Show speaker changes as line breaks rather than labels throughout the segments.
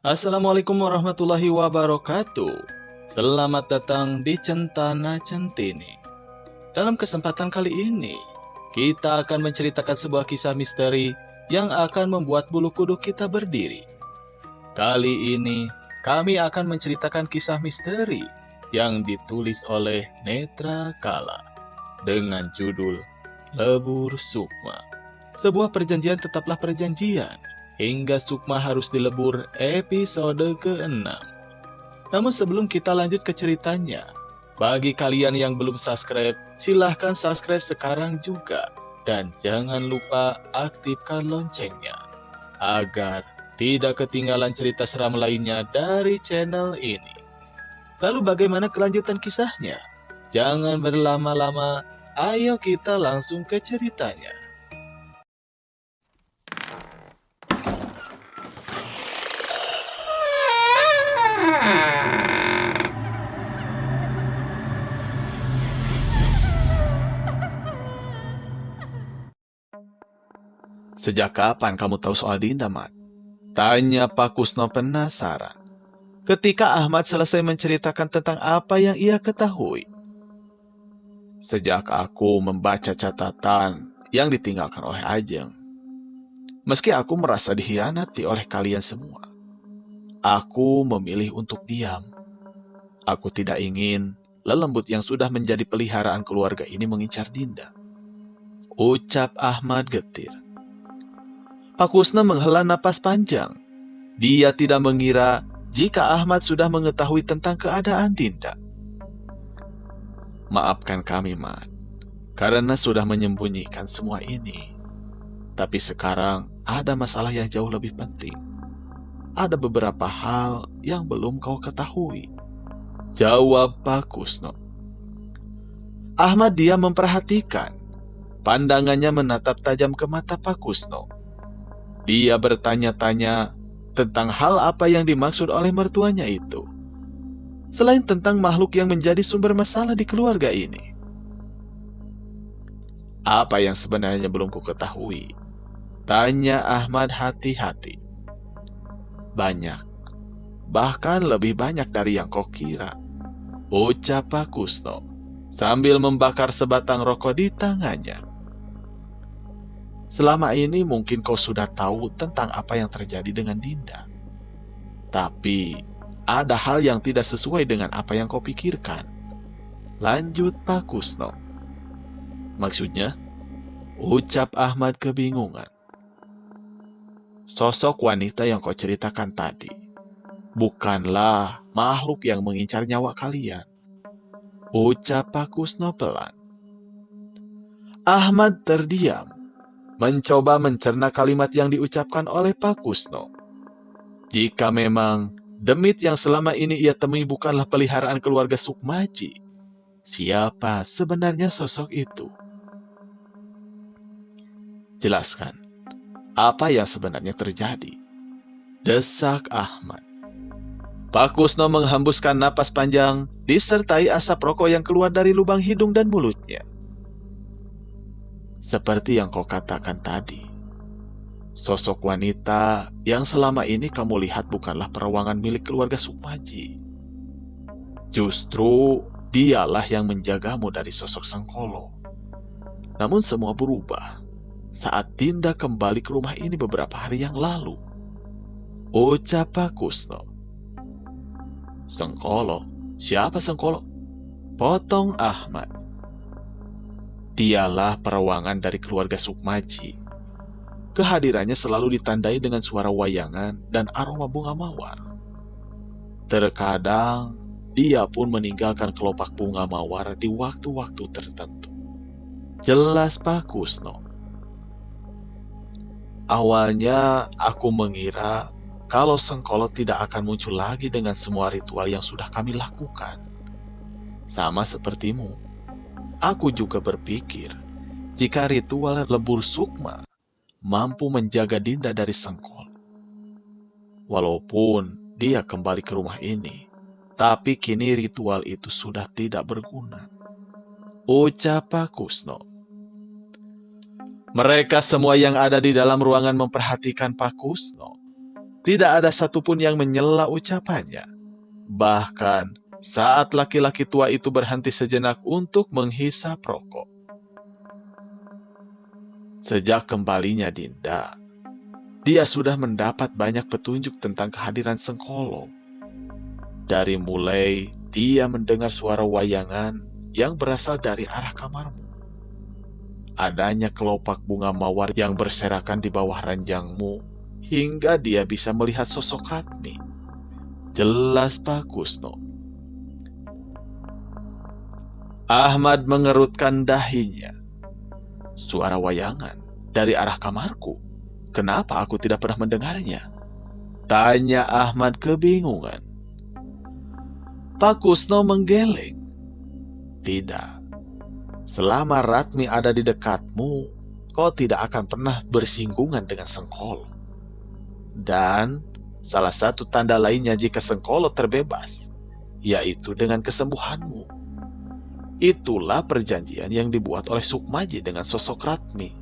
Assalamualaikum warahmatullahi wabarakatuh. Selamat datang di Centana Centini. Dalam kesempatan kali ini, kita akan menceritakan sebuah kisah misteri yang akan membuat bulu kuduk kita berdiri. Kali ini, kami akan menceritakan kisah misteri yang ditulis oleh Netra Kala dengan judul Lebur Sukma. Sebuah perjanjian tetaplah perjanjian, hingga Sukma harus dilebur episode ke-6. Namun sebelum kita lanjut ke ceritanya, bagi kalian yang belum subscribe, silahkan subscribe sekarang juga. Dan jangan lupa aktifkan loncengnya, agar tidak ketinggalan cerita seram lainnya dari channel ini. Lalu bagaimana kelanjutan kisahnya? Jangan berlama-lama, ayo kita langsung ke ceritanya. Sejak kapan kamu tahu soal Dinda, Mat? Tanya Pak Kusno penasaran. Ketika Ahmad selesai menceritakan tentang apa yang ia ketahui. Sejak aku membaca catatan yang ditinggalkan oleh Ajeng. Meski aku merasa dikhianati oleh kalian semua, aku memilih untuk diam. Aku tidak ingin lelembut yang sudah menjadi peliharaan keluarga ini mengincar Dinda. Ucap Ahmad getir. Pak Kusno menghela napas panjang. Dia tidak mengira jika Ahmad sudah mengetahui tentang keadaan Dinda. Maafkan kami, Mat, karena sudah menyembunyikan semua ini. Tapi sekarang ada masalah yang jauh lebih penting. Ada beberapa hal yang belum kau ketahui. Jawab Pak Kusno. Ahmad dia memperhatikan. Pandangannya menatap tajam ke mata Pak Kusno. Dia bertanya-tanya tentang hal apa yang dimaksud oleh mertuanya itu. Selain tentang makhluk yang menjadi sumber masalah di keluarga ini. Apa yang sebenarnya belum ku ketahui? Tanya Ahmad hati-hati. Banyak. Bahkan lebih banyak dari yang kau kira. Ucap Pak Kusno sambil membakar sebatang rokok di tangannya. Selama ini mungkin kau sudah tahu tentang apa yang terjadi dengan Dinda. Tapi ada hal yang tidak sesuai dengan apa yang kau pikirkan. Lanjut Pak Kusno. Maksudnya? Ucap Ahmad kebingungan. Sosok wanita yang kau ceritakan tadi bukanlah makhluk yang mengincar nyawa kalian. Ucap Pak Kusno pelan. Ahmad terdiam, mencoba mencerna kalimat yang diucapkan oleh Pak Kusno. Jika memang demit yang selama ini ia temui bukanlah peliharaan keluarga Sukmaji, siapa sebenarnya sosok itu? Jelaskan, apa yang sebenarnya terjadi? Desak Ahmad. Pak Kusno menghembuskan napas panjang, disertai asap rokok yang keluar dari lubang hidung dan mulutnya. Seperti yang kau katakan tadi, sosok wanita yang selama ini kamu lihat bukanlah perawangan milik keluarga Sukmaji. Justru dialah yang menjagamu dari sosok Sengkolo. Namun semua berubah saat Dinda kembali ke rumah ini beberapa hari yang lalu. Ucap Pak Kusno. Sengkolo? Siapa Sengkolo? Potong Ahmad. Dialah perawangan dari keluarga Sukmaji. Kehadirannya selalu ditandai dengan suara wayangan dan aroma bunga mawar. Terkadang, dia pun meninggalkan kelopak bunga mawar di waktu-waktu tertentu. Jelas Pak Kusno. Awalnya aku mengira kalau Sengkolo tidak akan muncul lagi dengan semua ritual yang sudah kami lakukan. Sama sepertimu. Aku juga berpikir, jika ritual lebur Sukma mampu menjaga Dinda dari Sengkolo. Walaupun dia kembali ke rumah ini, tapi kini ritual itu sudah tidak berguna. Ucap Pak Kusno. Mereka semua yang ada di dalam ruangan memperhatikan Pak Kusno. tidak ada satupun yang menyela ucapannya. Bahkan saat laki-laki tua itu berhenti sejenak untuk menghisap rokok. Sejak kembalinya Dinda, dia sudah mendapat banyak petunjuk tentang kehadiran Sengkolo. Dari mulai dia mendengar suara wayangan yang berasal dari arah kamarmu, adanya kelopak bunga mawar yang berserakan di bawah ranjangmu, hingga dia bisa melihat sosok Ratmi. Jelas Pak Kusno. Ahmad mengerutkan dahinya. Suara wayangan dari arah kamarku. Kenapa aku tidak pernah mendengarnya? Tanya Ahmad kebingungan. Pak Kusno menggeleng. Tidak. Selama Ratmi ada di dekatmu, kau tidak akan pernah bersinggungan dengan Sengkolo. Dan salah satu tanda lainnya jika Sengkolo terbebas, yaitu dengan kesembuhanmu. Itulah perjanjian yang dibuat oleh Sukmaji dengan sosok Ratmi.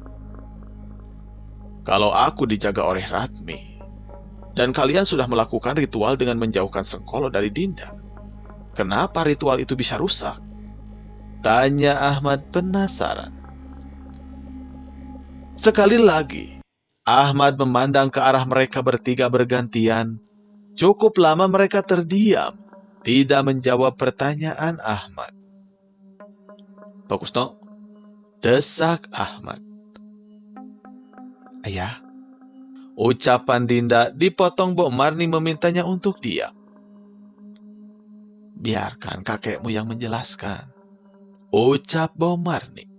Kalau aku dijaga oleh Ratmi, dan kalian sudah melakukan ritual dengan menjauhkan Sengkolo dari Dinda, kenapa ritual itu bisa rusak? Tanya Ahmad penasaran. Sekali lagi, Ahmad memandang ke arah mereka bertiga bergantian. Cukup lama mereka terdiam, tidak menjawab pertanyaan Ahmad. Pak Kusno, desak Ahmad. Ayah, ucapan Dinda dipotong Mbok Marni memintanya untuk diam. Biarkan kakekmu yang menjelaskan, ucap Mbok Marni.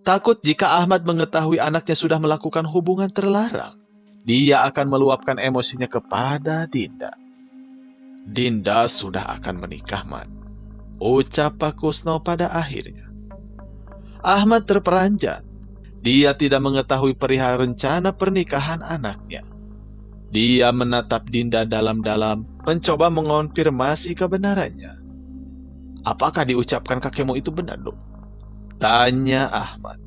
Takut jika Ahmad mengetahui anaknya sudah melakukan hubungan terlarang, dia akan meluapkan emosinya kepada Dinda. Dinda sudah akan menikah, Mat, ucap Pak Kusno pada akhirnya. Ahmad terperanjat. Dia tidak mengetahui perihal rencana pernikahan anaknya. Dia menatap Dinda dalam-dalam, mencoba mengonfirmasi kebenarannya. Apakah diucapkan kakekmu itu benar, Dok? Tanya Ahmad.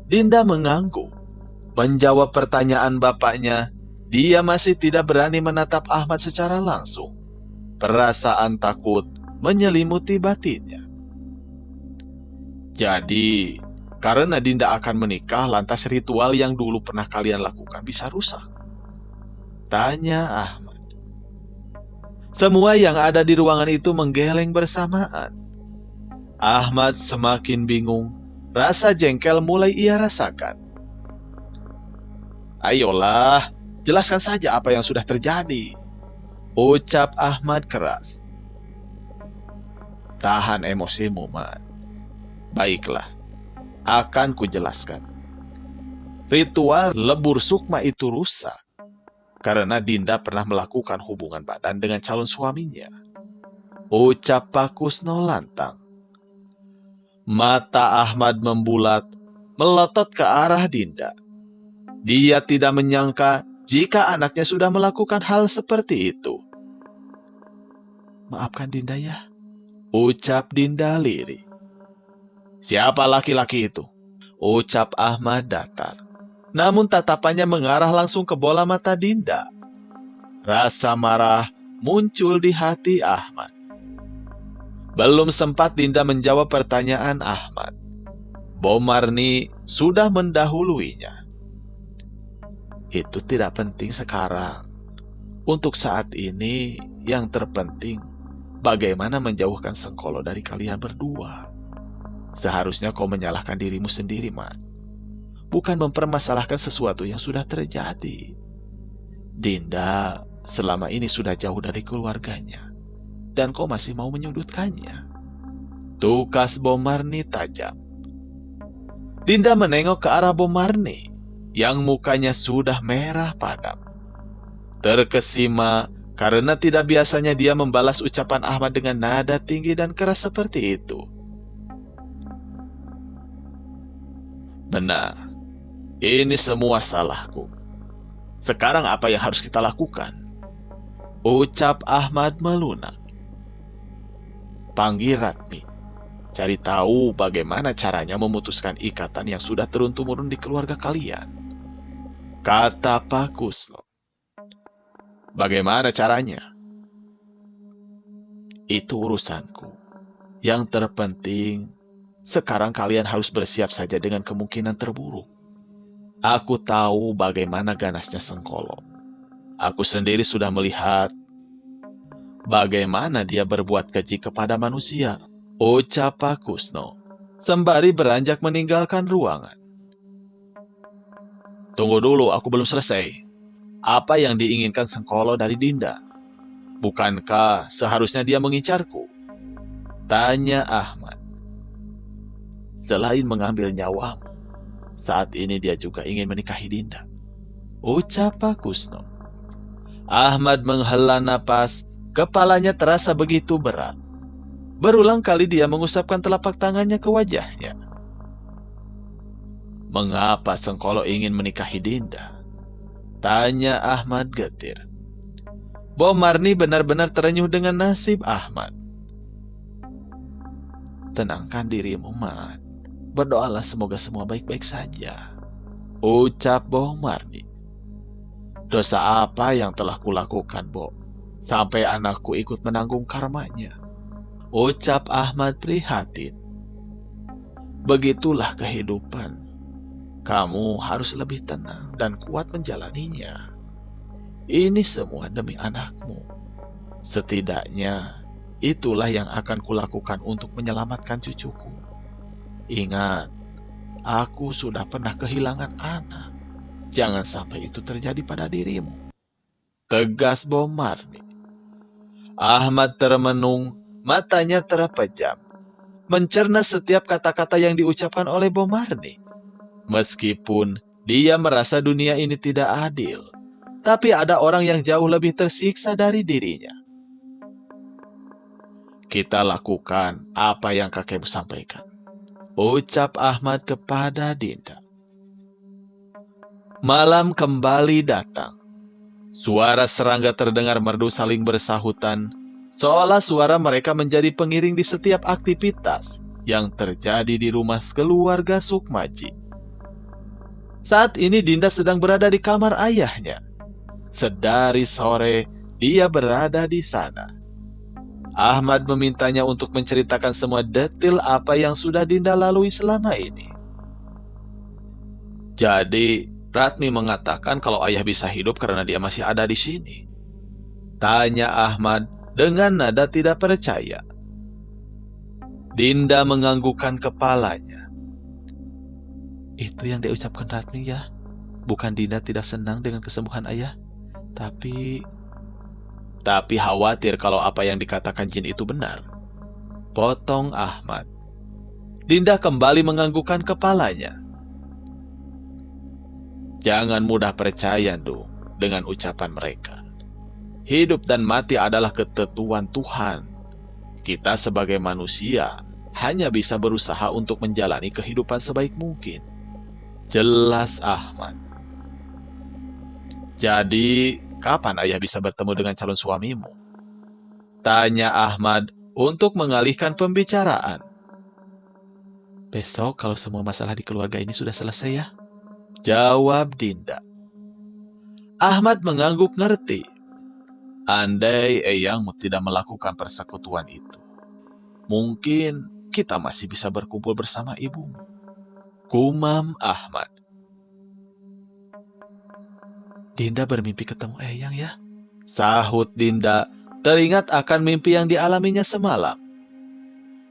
Dinda mengangguk. Menjawab pertanyaan bapaknya, dia masih tidak berani menatap Ahmad secara langsung. Perasaan takut menyelimuti batinnya. Jadi, karena Dinda akan menikah, lantas ritual yang dulu pernah kalian lakukan bisa rusak? Tanya Ahmad. Semua yang ada di ruangan itu menggeleng bersamaan. Ahmad semakin bingung. Rasa jengkel mulai ia rasakan. Ayolah, jelaskan saja apa yang sudah terjadi, ucap Ahmad keras. Tahan emosimu, Mat. Baiklah, akan kujelaskan. Ritual lebur sukma itu rusak karena Dinda pernah melakukan hubungan badan dengan calon suaminya, ucap Pak Kusno lantang. Mata Ahmad membulat, melotot ke arah Dinda. Dia tidak menyangka jika anaknya sudah melakukan hal seperti itu. Maafkan Dinda ya, ucap Dinda lirih. Siapa laki-laki itu? Ucap Ahmad datar. Namun tatapannya mengarah langsung ke bola mata Dinda. Rasa marah muncul di hati Ahmad. Belum sempat Dinda menjawab pertanyaan Ahmad, Mbok Marni sudah mendahuluinya. Itu tidak penting sekarang. Untuk saat ini, yang terpenting bagaimana menjauhkan Sengkolo dari kalian berdua. Seharusnya kau menyalahkan dirimu sendiri, Mat. Bukan mempermasalahkan sesuatu yang sudah terjadi. Dinda selama ini sudah jauh dari keluarganya, dan kau masih mau menyudutkannya. Tukas Mbok Marni tajam. Dinda menengok ke arah Mbok Marni, yang mukanya sudah merah padam. Terkesima karena tidak biasanya dia membalas ucapan Ahmad dengan nada tinggi dan keras seperti itu. Benar, ini semua salahku. Sekarang apa yang harus kita lakukan? Ucap Ahmad melunak. Panggil Ratmi. Cari tahu bagaimana caranya memutuskan ikatan yang sudah turun-temurun di keluarga kalian, kata Pak Kusno. Bagaimana caranya? Itu urusanku. Yang terpenting, sekarang kalian harus bersiap saja dengan kemungkinan terburuk. Aku tahu bagaimana ganasnya Sengkolo. Aku sendiri sudah melihat bagaimana dia berbuat keji kepada manusia, ucap Pak Kusno, sembari beranjak meninggalkan ruangan. Tunggu dulu, aku belum selesai. Apa yang diinginkan Sengkolo dari Dinda? Bukankah seharusnya dia mengincarku? Tanya Ahmad. Selain mengambil nyawamu, saat ini dia juga ingin menikahi Dinda, ucap Pak Kusno. Ahmad menghela napas, kepalanya terasa begitu berat. Berulang kali dia mengusapkan telapak tangannya ke wajahnya. Mengapa Sengkolo ingin menikahi Dinda? Tanya Ahmad getir. Bom Marni benar-benar terenyuh dengan nasib Ahmad. Tenangkan dirimu, Mat. Berdoalah semoga semua baik-baik saja, ucap Bom Marni. Dosa apa yang telah kulakukan, Bo? Sampai anakku ikut menanggung karmanya, ucap Ahmad prihatin. Begitulah kehidupan. Kamu harus lebih tenang dan kuat menjalaninya. Ini semua demi anakmu. Setidaknya, itulah yang akan kulakukan untuk menyelamatkan cucuku. Ingat, aku sudah pernah kehilangan anak. Jangan sampai itu terjadi pada dirimu, tegas Bom Marni. Ahmad termenung, matanya terpejam, mencerna setiap kata-kata yang diucapkan oleh Bom Marni. Meskipun dia merasa dunia ini tidak adil, tapi ada orang yang jauh lebih tersiksa dari dirinya. Kita lakukan apa yang kakekmu sampaikan, ucap Ahmad kepada Dinda. Malam kembali datang. Suara serangga terdengar merdu saling bersahutan, seolah suara mereka menjadi pengiring di setiap aktivitas yang terjadi di rumah keluarga Sukmaji. Saat ini Dinda sedang berada di kamar ayahnya. Sedari sore, dia berada di sana. Ahmad memintanya untuk menceritakan semua detail apa yang sudah Dinda lalui selama ini. Jadi, Ratmi mengatakan kalau ayah bisa hidup karena dia masih ada di sini. Tanya Ahmad dengan nada tidak percaya. Dinda menganggukkan kepalanya. Itu yang diucapkan Ratmi ya. Bukan Dinda tidak senang dengan kesembuhan ayah. Tapi khawatir kalau apa yang dikatakan Jin itu benar, potong Ahmad. Dinda kembali menganggukkan kepalanya. Jangan mudah percaya, Du, dengan ucapan mereka. Hidup dan mati adalah ketentuan Tuhan. Kita sebagai manusia hanya bisa berusaha untuk menjalani kehidupan sebaik mungkin, jelas Ahmad. Jadi, kapan ayah bisa bertemu dengan calon suamimu? Tanya Ahmad untuk mengalihkan pembicaraan. Besok kalau semua masalah di keluarga ini sudah selesai ya, jawab Dinda. Ahmad mengangguk ngerti. Andai Eyangmu tidak melakukan persekutuan itu, mungkin kita masih bisa berkumpul bersama ibumu, gumam Ahmad. Dinda bermimpi ketemu Eyang ya, sahut Dinda, teringat akan mimpi yang dialaminya semalam.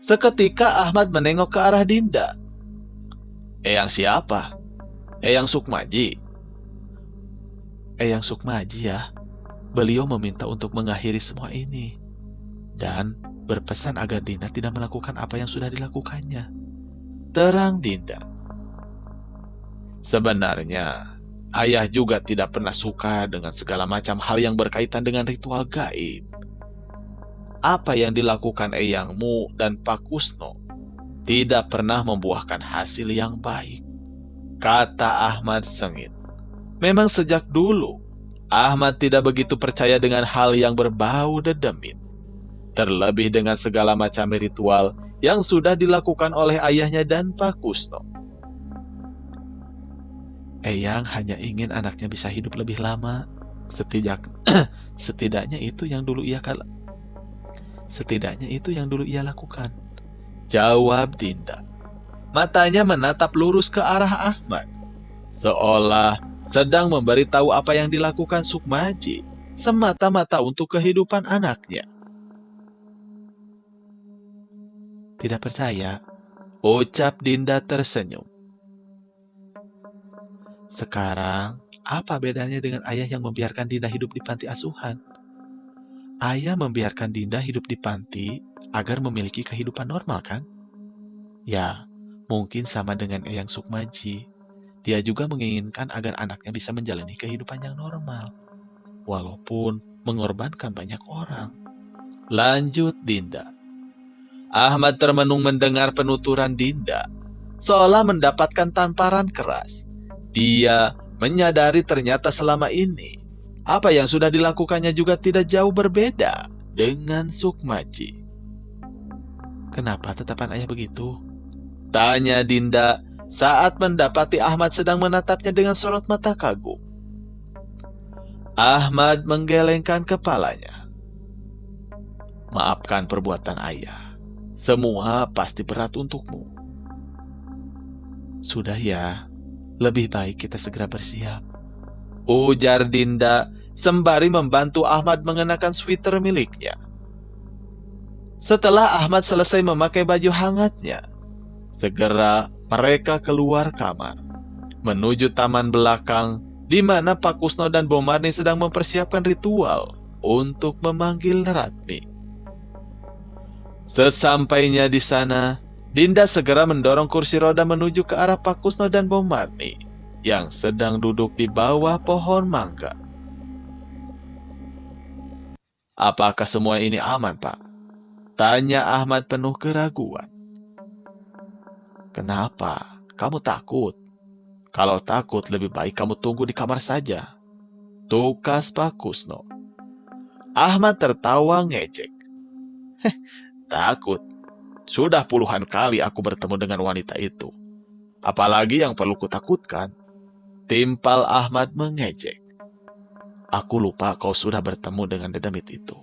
Seketika Ahmad menengok ke arah Dinda. Eyang siapa? Eyang Sukmaji. Eyang Sukmaji ya. Beliau meminta untuk mengakhiri semua ini dan berpesan agar Dinda tidak melakukan apa yang sudah dilakukannya, terang Dinda. Sebenarnya ayah juga tidak pernah suka dengan segala macam hal yang berkaitan dengan ritual gaib. Apa yang dilakukan Eyangmu dan Pak Kusno tidak pernah membuahkan hasil yang baik, kata Ahmad sengit. Memang sejak dulu Ahmad tidak begitu percaya dengan hal yang berbau dedemit, terlebih dengan segala macam ritual yang sudah dilakukan oleh ayahnya dan Pak Kusno. Eyang hanya ingin anaknya bisa hidup lebih lama, Setidaknya itu yang dulu ia lakukan. Jawab Dinda. Matanya menatap lurus ke arah Ahmad, seolah sedang memberitahu apa yang dilakukan Sukmaji semata-mata untuk kehidupan anaknya. Tidak percaya, ucap Dinda tersenyum. Sekarang, apa bedanya dengan ayah yang membiarkan Dinda hidup di panti asuhan? Ayah membiarkan Dinda hidup di panti agar memiliki kehidupan normal, kan? Ya, mungkin sama dengan Eyang Sukmaji. Dia juga menginginkan agar anaknya bisa menjalani kehidupan yang normal, walaupun mengorbankan banyak orang. Lanjut Dinda. Ahmad termenung mendengar penuturan Dinda, seolah mendapatkan tamparan keras. Dia menyadari ternyata selama ini, apa yang sudah dilakukannya juga tidak jauh berbeda dengan Sukmaji. Kenapa tetapan ayah begitu? Tanya Dinda saat mendapati Ahmad sedang menatapnya dengan sorot mata kagum. Ahmad menggelengkan kepalanya. Maafkan perbuatan ayah. Semua pasti berat untukmu. Sudah ya, lebih baik kita segera bersiap, ujar Dinda sembari membantu Ahmad mengenakan sweater miliknya. Setelah Ahmad selesai memakai baju hangatnya, segera mereka keluar kamar, menuju taman belakang di mana Pak Kusno dan Bomarni sedang mempersiapkan ritual untuk memanggil Ratmi. Sesampainya di sana, Dinda segera mendorong kursi roda menuju ke arah Pak Kusno dan Bomarni yang sedang duduk di bawah pohon mangga. Apakah semua ini aman, Pak? Tanya Ahmad penuh keraguan. Kenapa? Kamu takut? Kalau takut, lebih baik kamu tunggu di kamar saja, tukas Pak Kusno. Ahmad tertawa ngejek. Takut? Sudah puluhan kali aku bertemu dengan wanita itu. Apalagi yang perlu kutakutkan? Timpal Ahmad mengejek. Aku lupa kau sudah bertemu dengan dedemit itu.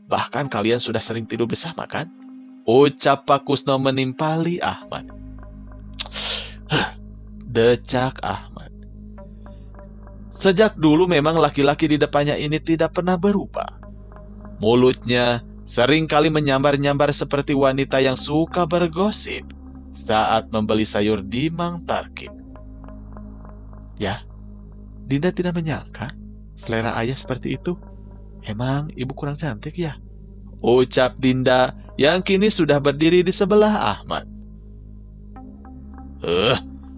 Bahkan kalian sudah sering tidur bersama, kan? Ucap Pak Kusno menimpali Ahmad. Decak Ahmad. Sejak dulu memang laki-laki di depannya ini tidak pernah berubah. Mulutnya sering kali menyambar-nyambar seperti wanita yang suka bergosip saat membeli sayur di Mang Tarkim. Ya, Dinda tidak menyangka selera ayah seperti itu. Emang ibu kurang cantik ya? Ucap Dinda yang kini sudah berdiri di sebelah Ahmad.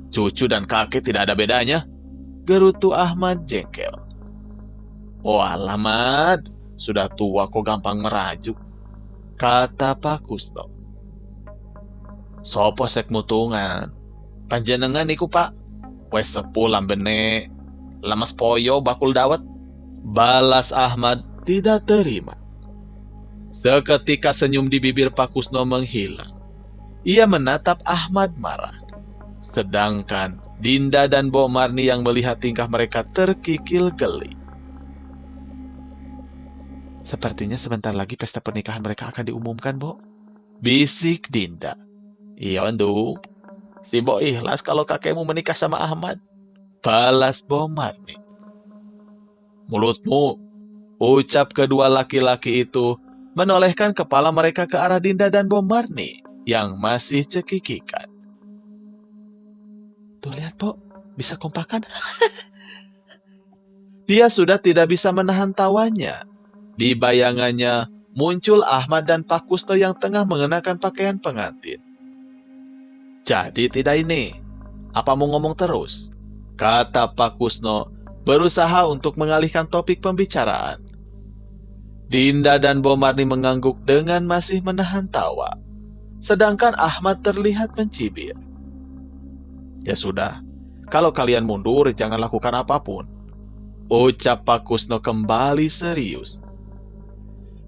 Cucu dan kakek tidak ada bedanya, gerutu Ahmad jengkel. Oh alamat, sudah tua kok gampang merajuk, kata Pak Kusno. Sopo sek mutungan, panjenengan iku Pak, wes sepuh lambene, lemes poyo bakul dawet, balas Ahmad tidak terima. Seketika senyum di bibir Pak Kusno menghilang. Ia menatap Ahmad marah. Sedangkan Dinda dan Bomarni yang melihat tingkah mereka terkikil geli. Sepertinya sebentar lagi pesta pernikahan mereka akan diumumkan, Bo. Bisik Dinda. Iya, Ndu. Si Bo ikhlas kalau kakekmu menikah sama Ahmad. Balas Bomarni. Mulutmu, ucap kedua laki-laki itu menolehkan kepala mereka ke arah Dinda dan Bomarni yang masih cekikikan. Tuh lihat, Bo, bisa kompakan. Dia sudah tidak bisa menahan tawanya. Di bayangannya muncul Ahmad dan Pak Kusno yang tengah mengenakan pakaian pengantin. Jadi tidak ini, apa mau ngomong terus? Kata Pak Kusno berusaha untuk mengalihkan topik pembicaraan. Dinda dan Bomarni mengangguk dengan masih menahan tawa. Sedangkan Ahmad terlihat mencibir. Ya sudah, kalau kalian mundur jangan lakukan apapun, ucap Pak Kusno kembali serius.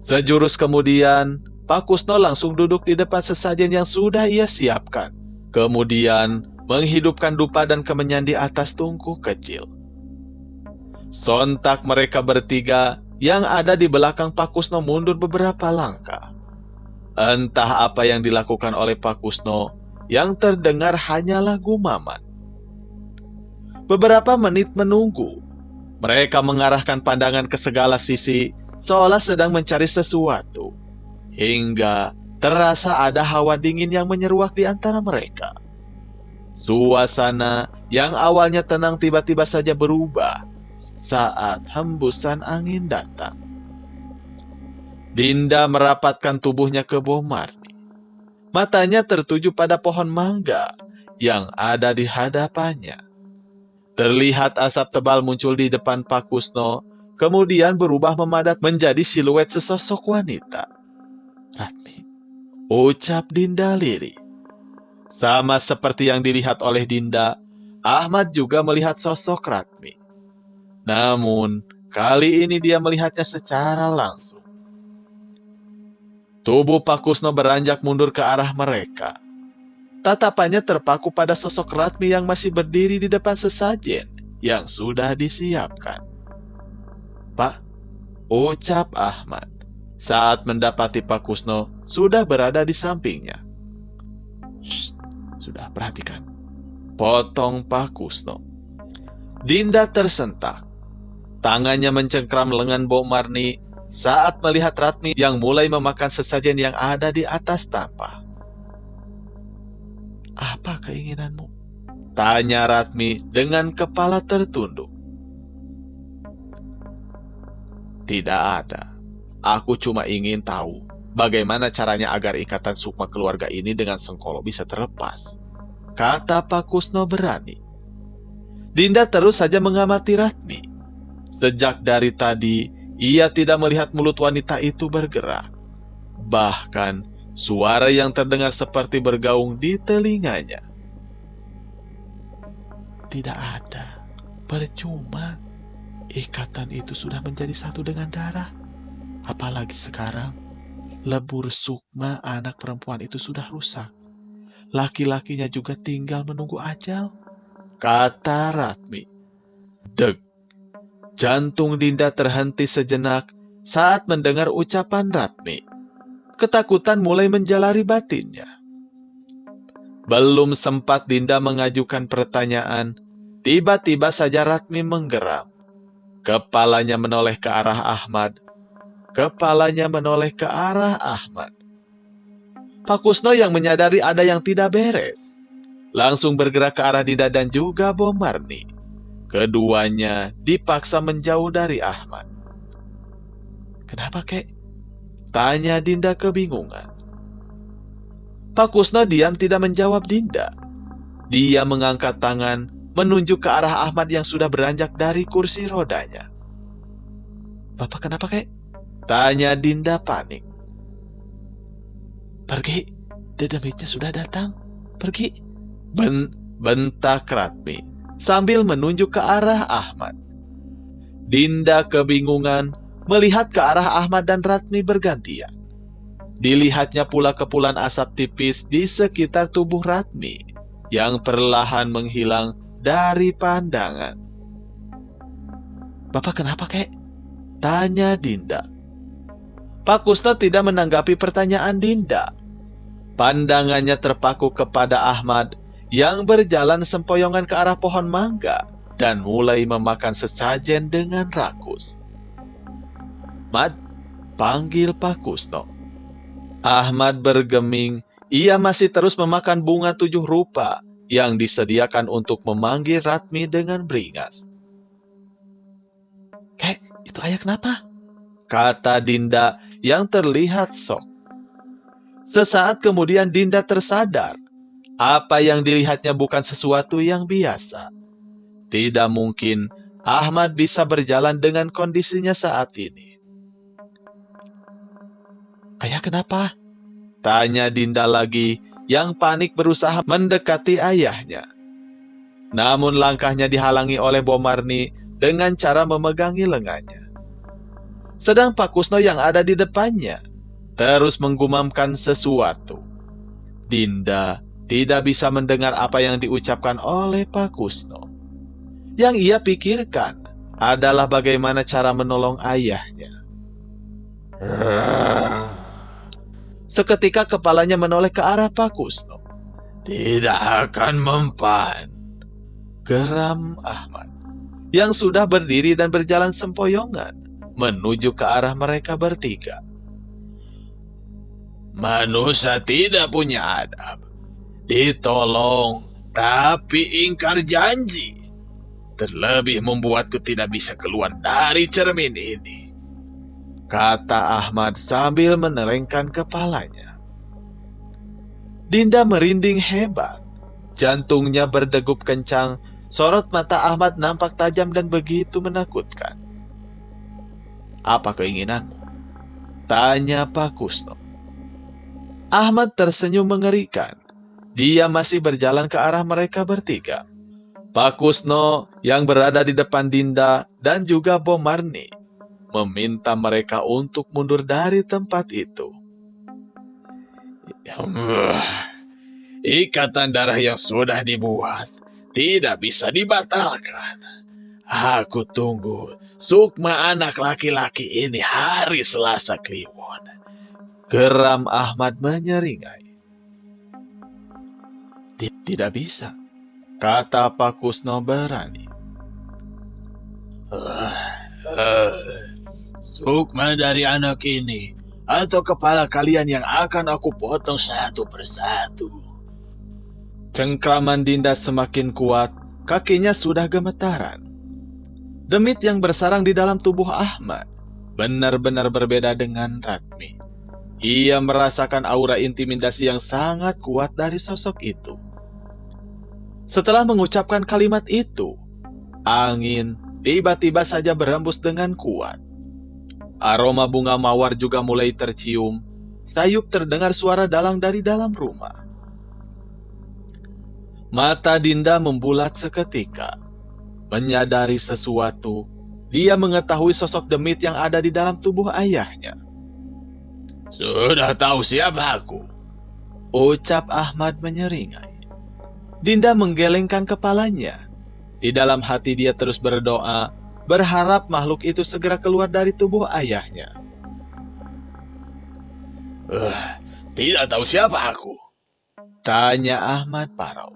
Sejurus kemudian, Pak Kusno langsung duduk di depan sesajen yang sudah ia siapkan. Kemudian menghidupkan dupa dan kemenyan di atas tungku kecil. Sontak mereka bertiga yang ada di belakang Pak Kusno mundur beberapa langkah. Entah apa yang dilakukan oleh Pak Kusno, yang terdengar hanyalah gumaman. Beberapa menit menunggu, mereka mengarahkan pandangan ke segala sisi, seolah sedang mencari sesuatu. Hingga terasa ada hawa dingin yang menyeruak di antara mereka. Suasana yang awalnya tenang tiba-tiba saja berubah saat hembusan angin datang. Dinda merapatkan tubuhnya ke Bomarni. Matanya tertuju pada pohon mangga yang ada di hadapannya. Terlihat asap tebal muncul di depan Pak Kusno, kemudian berubah memadat menjadi siluet sesosok wanita. "Ratmi," ucap Dinda lirih. Sama seperti yang dilihat oleh Dinda, Ahmad juga melihat sosok Ratmi. Namun, kali ini dia melihatnya secara langsung. Tubuh Pak Kusno beranjak mundur ke arah mereka. Tatapannya terpaku pada sosok Ratmi yang masih berdiri di depan sesajen yang sudah disiapkan. "Pak," ucap Ahmad, saat mendapati Pak Kusno sudah berada di sampingnya. "Shh, sudah perhatikan," potong Pak Kusno. Dinda tersentak. Tangannya mencengkram lengan Bomarni saat melihat Ratmi yang mulai memakan sesajen yang ada di atas tampah. "Apa keinginanmu?" tanya Ratmi dengan kepala tertunduk. "Tidak ada. Aku cuma ingin tahu bagaimana caranya agar ikatan sukma keluarga ini dengan Sengkolo bisa terlepas," kata Pak Kusno berani. Dinda terus saja mengamati Ratmi. Sejak dari tadi, ia tidak melihat mulut wanita itu bergerak. Bahkan, suara yang terdengar seperti bergaung di telinganya. "Tidak ada. Percuma. Ikatan itu sudah menjadi satu dengan darah. Apalagi sekarang, lebur sukma anak perempuan itu sudah rusak. Laki-lakinya juga tinggal menunggu ajal," kata Ratmi. Deg. Jantung Dinda terhenti sejenak saat mendengar ucapan Ratmi. Ketakutan mulai menjalari batinnya. Belum sempat Dinda mengajukan pertanyaan, tiba-tiba saja Ratmi menggeram. Kepalanya menoleh ke arah Ahmad. Pak Kusno yang menyadari ada yang tidak beres, langsung bergerak ke arah Dinda dan juga Bomarni. Keduanya dipaksa menjauh dari Ahmad. "Kenapa, Kek?" tanya Dinda kebingungan. Pak Kusno diam tidak menjawab Dinda. Dia mengangkat tangan menunjuk ke arah Ahmad yang sudah beranjak dari kursi rodanya. "Bapak kenapa, Kek?" tanya Dinda panik. "Pergi, dedemitnya sudah datang. Pergi," bentak Ratmi sambil menunjuk ke arah Ahmad. Dinda kebingungan melihat ke arah Ahmad dan Ratmi bergantian. Dilihatnya pula kepulan asap tipis di sekitar tubuh Ratmi yang perlahan menghilang dari pandangan. "Bapak kenapa, Kek?" tanya Dinda. Pak Kusno tidak menanggapi pertanyaan Dinda. Pandangannya terpaku kepada Ahmad yang berjalan sempoyongan ke arah pohon mangga dan mulai memakan sesajen dengan rakus. "Mad," panggil Pak Kusno. Ahmad bergeming, ia masih terus memakan bunga 7 rupa yang disediakan untuk memanggil Ratmi dengan beringas. "Kek, itu ayah kenapa?" kata Dinda yang terlihat shock. Sesaat kemudian Dinda tersadar. Apa yang dilihatnya bukan sesuatu yang biasa. Tidak mungkin Ahmad bisa berjalan dengan kondisinya saat ini. "Ayah kenapa?" tanya Dinda lagi yang panik berusaha mendekati ayahnya. Namun langkahnya dihalangi oleh Bomarni dengan cara memegangi lengannya. Sedang Pak Kusno yang ada di depannya terus menggumamkan sesuatu. Dinda tidak bisa mendengar apa yang diucapkan oleh Pak Kusno. Yang ia pikirkan adalah bagaimana cara menolong ayahnya. Seketika kepalanya menoleh ke arah Pak Kusno.
Tidak akan mempan,
geram Ahmad, yang sudah berdiri dan berjalan sempoyongan menuju ke arah mereka bertiga.
Manusia tidak punya adab. Ditolong, tapi ingkar janji. Terlebih membuatku tidak bisa keluar dari cermin ini,
kata Ahmad sambil menelengkan kepalanya. Dinda merinding hebat. Jantungnya berdegup kencang, sorot mata Ahmad nampak tajam dan begitu menakutkan. Apa keinginanmu? Tanya Pak Kusno. Ahmad tersenyum mengerikan. Dia masih berjalan ke arah mereka bertiga. Pak Kusno yang berada di depan Dinda dan juga Bom Marni meminta mereka untuk mundur dari tempat itu.
Ikatan darah yang sudah dibuat tidak bisa dibatalkan. Aku tunggu sukma anak laki-laki ini hari Selasa Kliwon.
Geram Ahmad menyeringai. Tidak bisa, kata Pak Kusno berani.
Sukma dari anak ini atau kepala kalian yang akan aku potong satu persatu.
Cengkraman Dinda semakin kuat, kakinya sudah gemetaran. Demit yang bersarang di dalam tubuh Ahmad benar-benar berbeda dengan Ratmi. Ia merasakan aura intimidasi yang sangat kuat dari sosok itu. Setelah mengucapkan kalimat itu, angin tiba-tiba saja berembus dengan kuat. Aroma bunga mawar juga mulai tercium. Sayup terdengar suara dalang dari dalam rumah. Mata Dinda membulat seketika. Menyadari sesuatu, dia mengetahui sosok demit yang ada di dalam tubuh ayahnya.
Sudah tahu siapa aku,
ucap Ahmad menyeringai. Dinda menggelengkan kepalanya. Di dalam hati dia terus berdoa, berharap makhluk itu segera keluar dari tubuh ayahnya.
Tidak tahu siapa aku,
tanya Ahmad parau.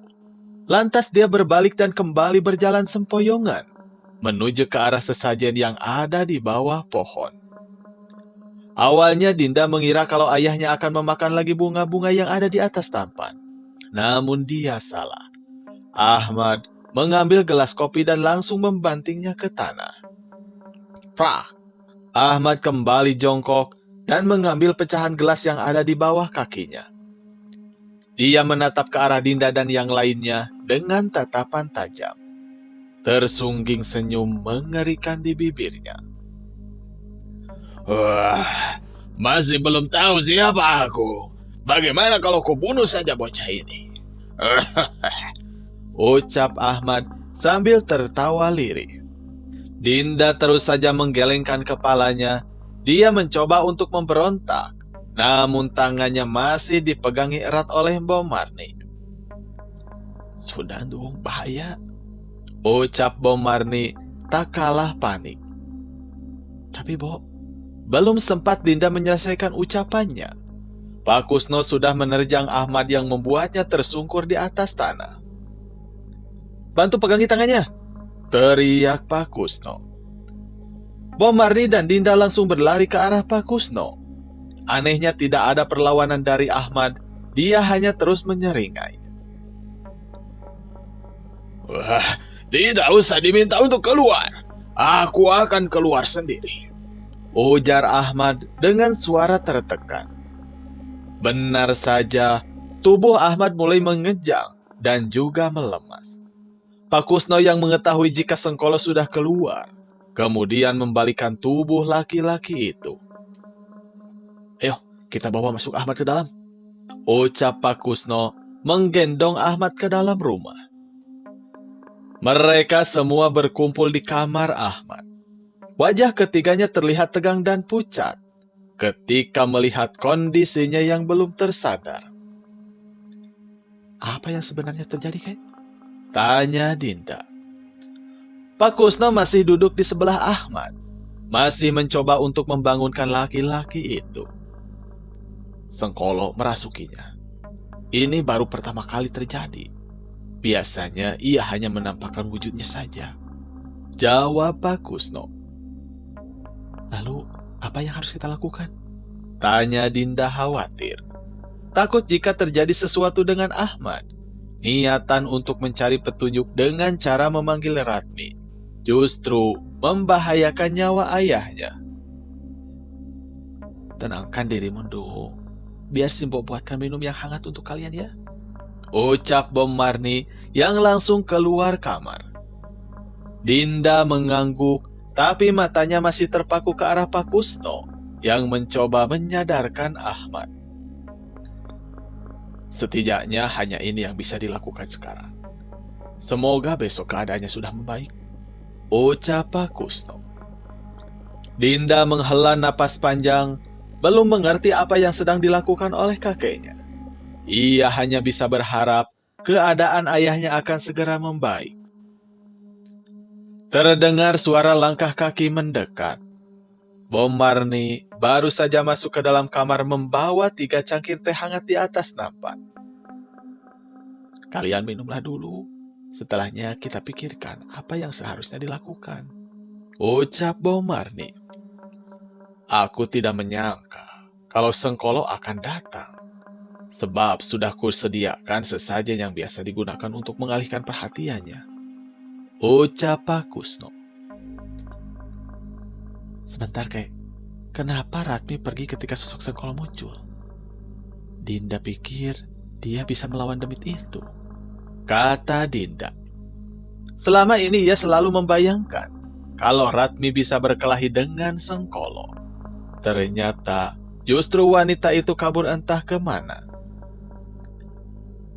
Lantas dia berbalik dan kembali berjalan sempoyongan, menuju ke arah sesajen yang ada di bawah pohon. Awalnya Dinda mengira kalau ayahnya akan memakan lagi bunga-bunga yang ada di atas tampan. Namun dia salah. Ahmad mengambil gelas kopi dan langsung membantingnya ke tanah. Prak! Ahmad kembali jongkok dan mengambil pecahan gelas yang ada di bawah kakinya. Dia menatap ke arah Dinda dan yang lainnya dengan tatapan tajam. Tersungging senyum mengerikan di bibirnya.
Masih belum tahu siapa aku. Bagaimana kalau ku bunuh saja bocah ini?
Ucap Ahmad sambil tertawa lirih. Dinda terus saja menggelengkan kepalanya. Dia mencoba untuk memberontak, namun tangannya masih dipegangi erat oleh Bom Marni. Sudah dong, bahaya, ucap Bom Marni tak kalah panik. Tapi belum sempat Dinda menyelesaikan ucapannya, Pak Kusno sudah menerjang Ahmad yang membuatnya tersungkur di atas tanah. Bantu pegangi tangannya, teriak Pak Kusno. Bom Marni dan Dinda langsung berlari ke arah Pak Kusno. Anehnya tidak ada perlawanan dari Ahmad, dia hanya terus menyeringai.
Tidak usah diminta untuk keluar. Aku akan keluar sendiri,
ujar Ahmad dengan suara tertekan. Benar saja, tubuh Ahmad mulai mengejang dan juga melemas. Pak Kusno yang mengetahui jika Sengkolo sudah keluar, kemudian membalikkan tubuh laki-laki itu. Ayo, kita bawa masuk Ahmad ke dalam, ucap Pak Kusno menggendong Ahmad ke dalam rumah. Mereka semua berkumpul di kamar Ahmad. Wajah ketiganya terlihat tegang dan pucat ketika melihat kondisinya yang belum tersadar. Apa yang sebenarnya terjadi, Kay? Tanya Dinda. Pak Kusno masih duduk di sebelah Ahmad, masih mencoba untuk membangunkan laki-laki itu. Sengkolo merasukinya. Ini baru pertama kali terjadi. Biasanya ia hanya menampakkan wujudnya saja. Jawab Pak Kusno. Lalu, apa yang harus kita lakukan? Tanya Dinda khawatir. Takut jika terjadi sesuatu dengan Ahmad. Niatan untuk mencari petunjuk dengan cara memanggil Ratmi justru membahayakan nyawa ayahnya. Tenangkan dirimu dulu. Biar Simbo buatkan minum yang hangat untuk kalian ya. Ucap Bom Marni yang langsung keluar kamar. Dinda mengangguk, tapi matanya masih terpaku ke arah Pak Kusno yang mencoba menyadarkan Ahmad. Setidaknya hanya ini yang bisa dilakukan sekarang. Semoga besok keadaannya sudah membaik. Ucap Pak Kusno. Dinda menghela napas panjang, belum mengerti apa yang sedang dilakukan oleh kakeknya. Ia hanya bisa berharap keadaan ayahnya akan segera membaik. Terdengar suara langkah kaki mendekat. Bom Marni baru saja masuk ke dalam kamar membawa 3 cangkir teh hangat di atas nampan. Kalian minumlah dulu. Setelahnya kita pikirkan apa yang seharusnya dilakukan. Ucap Bom Marni. Aku tidak menyangka kalau Sengkolo akan datang. Sebab sudah kusediakan sesajen yang biasa digunakan untuk mengalihkan perhatiannya. Ucap Pak Kusno. Sebentar, Kek. Kenapa Ratmi pergi ketika sosok Sengkolo muncul? Dinda pikir dia bisa melawan demit itu. Kata Dinda. Selama ini ia selalu membayangkan kalau Ratmi bisa berkelahi dengan Sengkolo. Ternyata justru wanita itu kabur entah kemana.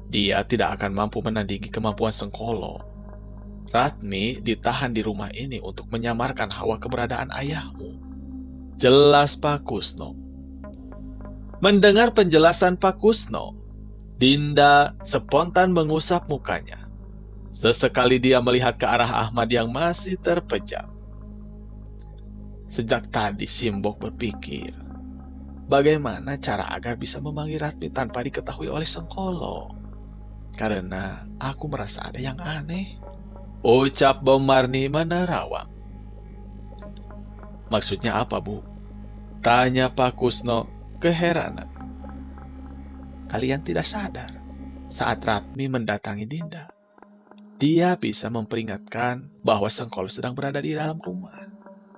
Dia tidak akan mampu menandingi kemampuan Sengkolo. Ratmi ditahan di rumah ini untuk menyamarkan hawa keberadaan ayahmu. Jelas Pak Kusno. Mendengar penjelasan Pak Kusno, Dinda spontan mengusap mukanya. Sesekali dia melihat ke arah Ahmad yang masih terpejam. Sejak tadi Simbok berpikir, bagaimana cara agar bisa memanggil Ratmi tanpa diketahui oleh Sengkolo? Karena aku merasa ada yang aneh. Ucap Bom Marni menerawang. Maksudnya apa, Bu? Tanya Pak Kusno keheranan. Kalian tidak sadar saat Ratmi mendatangi Dinda. Dia bisa memperingatkan bahwa Sengkolo sedang berada di dalam rumah.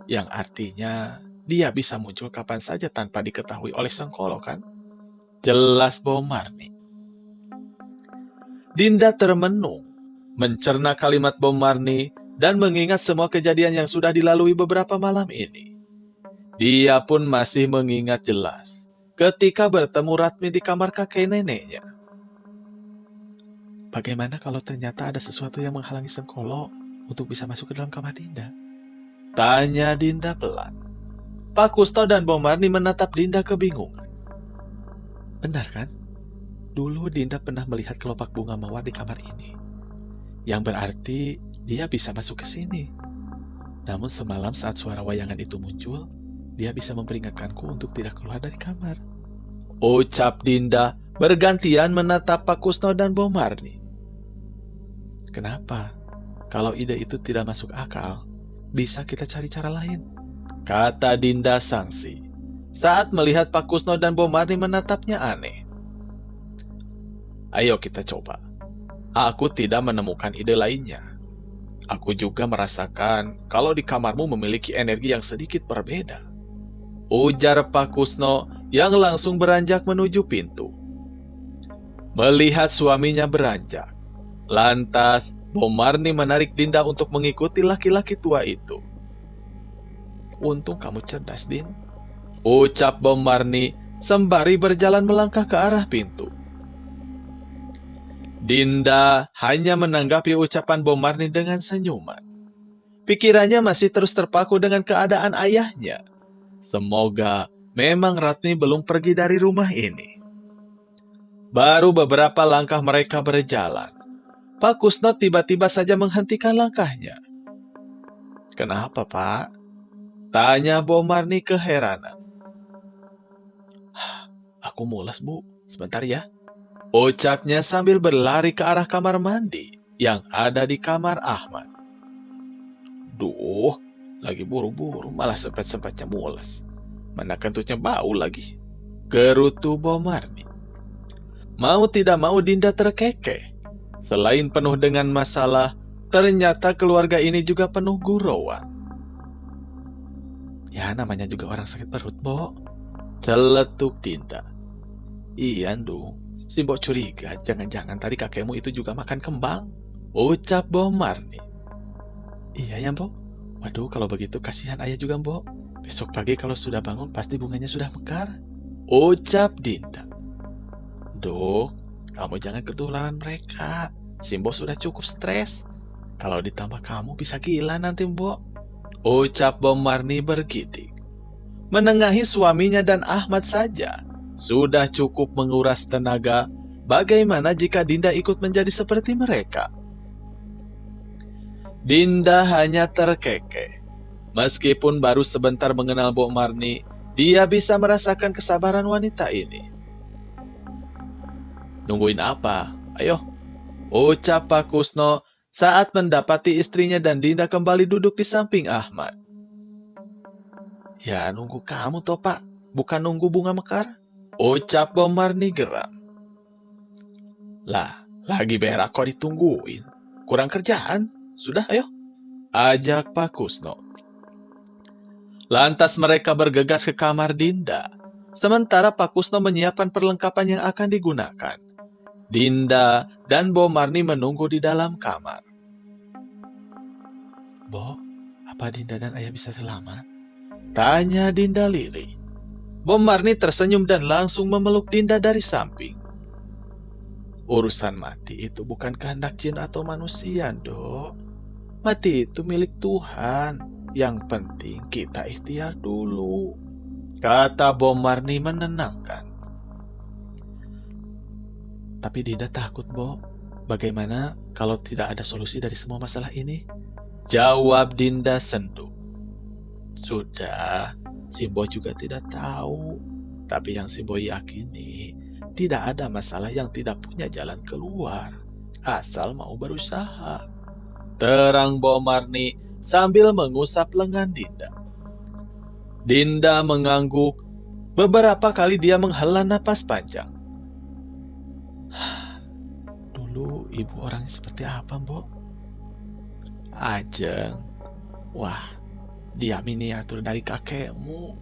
Yang artinya dia bisa muncul kapan saja tanpa diketahui oleh Sengkolo, kan? Jelas Bom Marni. Dinda termenung, mencerna kalimat Bom Marni dan mengingat semua kejadian yang sudah dilalui beberapa malam ini. Dia pun masih mengingat jelas ketika bertemu Ratmi di kamar kakek neneknya. Bagaimana kalau ternyata ada sesuatu yang menghalangi Sengkolo untuk bisa masuk ke dalam kamar Dinda? Tanya Dinda pelan. Pak Kusto dan Bom Marni menatap Dinda kebingungan. Benar kan? Dulu Dinda pernah melihat kelopak bunga mawar di kamar ini. Yang berarti dia bisa masuk ke sini. Namun semalam saat suara wayangan itu muncul, dia bisa memperingatkanku untuk tidak keluar dari kamar. Ucap Dinda bergantian menatap Pak Kusno dan Bom Marni. Kenapa? Kalau ide itu tidak masuk akal, bisa kita cari cara lain. Kata Dinda sangsi saat melihat Pak Kusno dan Bom Marni menatapnya aneh. Ayo kita coba. Aku tidak menemukan ide lainnya. Aku juga merasakan kalau di kamarmu memiliki energi yang sedikit berbeda. Ujar Pak Kusno yang langsung beranjak menuju pintu. Melihat suaminya beranjak, lantas Bom Marni menarik Dinda untuk mengikuti laki-laki tua itu. Untung kamu cerdas, Din. Ucap Bom Marni sembari berjalan melangkah ke arah pintu. Dinda hanya menanggapi ucapan Bom Marni dengan senyuman. Pikirannya masih terus terpaku dengan keadaan ayahnya. Semoga memang Ratmi belum pergi dari rumah ini. Baru beberapa langkah mereka berjalan. Pak Kusno tiba-tiba saja menghentikan langkahnya. Kenapa, Pak? Tanya Bomarni keheranan. Aku mules, Bu. Sebentar ya. Ucapnya sambil berlari ke arah kamar mandi yang ada di kamar Ahmad. Duh, lagi buru-buru malah sempet-sempetnya mules. Mana kentutnya bau lagi. Gerutu Bomarni. Mau tidak mau Dinda terkekeh. Selain penuh dengan masalah, ternyata keluarga ini juga penuh gurauan. Ya, namanya juga orang sakit perut, Bo. Celetuk Dinda. Iya, Ndu. Si Mbok curiga, jangan-jangan tadi kakekmu itu juga makan kembang. Ucap Bomarni. Iya ya, Mbok. Waduh, kalau begitu kasihan ayah juga, Mbok. Besok pagi kalau sudah bangun pasti bunganya sudah mekar. Ucap Dinda. Duh, kamu jangan ketularan mereka. Si Mbok sudah cukup stres. Kalau ditambah kamu bisa gila nanti, Mbok. Ucap Bomarni bergidik. Menengahi suaminya dan Ahmad saja sudah cukup menguras tenaga. Bagaimana jika Dinda ikut menjadi seperti mereka? Dinda hanya terkekeh. Meskipun baru sebentar mengenal Bomarni, dia bisa merasakan kesabaran wanita ini. Nungguin apa? Ayo, ucap Pak Kusno saat mendapati istrinya dan Dinda kembali duduk di samping Ahmad. Ya, nunggu kamu toh, Pak. Bukan nunggu bunga mekar. Ucap Bomarni geram. Lah, lagi berak kok ditungguin. Kurang kerjaan. Sudah, ayo. Ajak Pak Kusno. Lantas mereka bergegas ke kamar Dinda. Sementara Pak Kusno menyiapkan perlengkapan yang akan digunakan. Dinda dan Bomarni menunggu di dalam kamar. Bo, apa Dinda dan ayah bisa selamat? Tanya Dinda lirih. Bomarni tersenyum dan langsung memeluk Dinda dari samping. Urusan mati itu bukan kehendak jin atau manusia, Dok. Mati itu milik Tuhan. Yang penting kita ikhtiar dulu, kata Bomarni menenangkan. Tapi Dinda takut, Bo. Bagaimana kalau tidak ada solusi dari semua masalah ini? Jawab Dinda sendu. Sudah, Simbo juga tidak tahu. Tapi yang Simbo yakini, tidak ada masalah yang tidak punya jalan keluar. Asal mau berusaha. Terang Bomarni sambil mengusap lengan Dinda. Dinda mengangguk. Beberapa kali dia menghela napas panjang. Dulu ibu orangnya seperti apa, Mbok? Ajeng. Wah, dia miniatur dari kakekmu.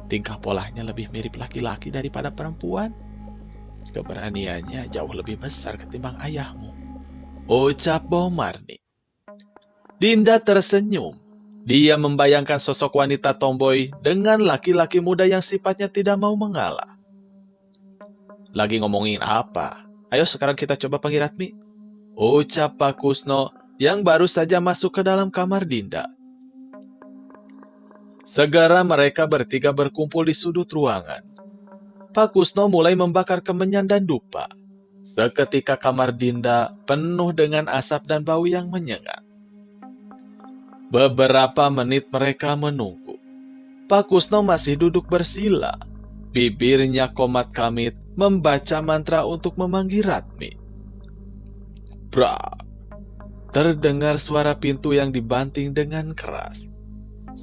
Tingkah polanya lebih mirip laki-laki daripada perempuan. Keberaniannya jauh lebih besar ketimbang ayahmu. Ucap Bomarni. Dinda tersenyum. Dia membayangkan sosok wanita tomboy dengan laki-laki muda yang sifatnya tidak mau mengalah. Lagi ngomongin apa? Ayo sekarang kita coba panggil Ratmi. Ucap Pak Kusno yang baru saja masuk ke dalam kamar Dinda. Segera mereka bertiga berkumpul di sudut ruangan. Pak Kusno mulai membakar kemenyan dan dupa. Seketika kamar Dinda penuh dengan asap dan bau yang menyengat. Beberapa menit mereka menunggu. Pak Kusno masih duduk bersila. Bibirnya komat kamit membaca mantra untuk memanggil Ratmi. Brak! Terdengar suara pintu yang dibanting dengan keras.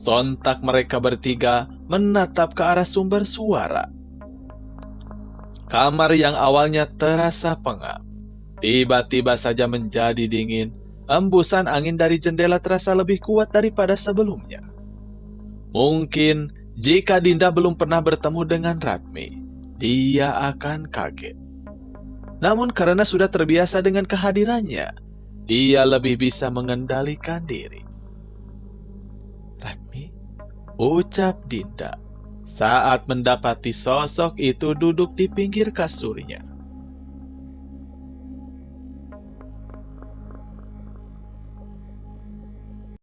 Sontak mereka bertiga menatap ke arah sumber suara. Kamar yang awalnya terasa pengap, tiba-tiba saja menjadi dingin. Embusan angin dari jendela terasa lebih kuat daripada sebelumnya. Mungkin jika Dinda belum pernah bertemu dengan Ratmi, dia akan kaget. Namun karena sudah terbiasa dengan kehadirannya, dia lebih bisa mengendalikan diri. Ratmi, ucap Dinda saat mendapati sosok itu duduk di pinggir kasurnya.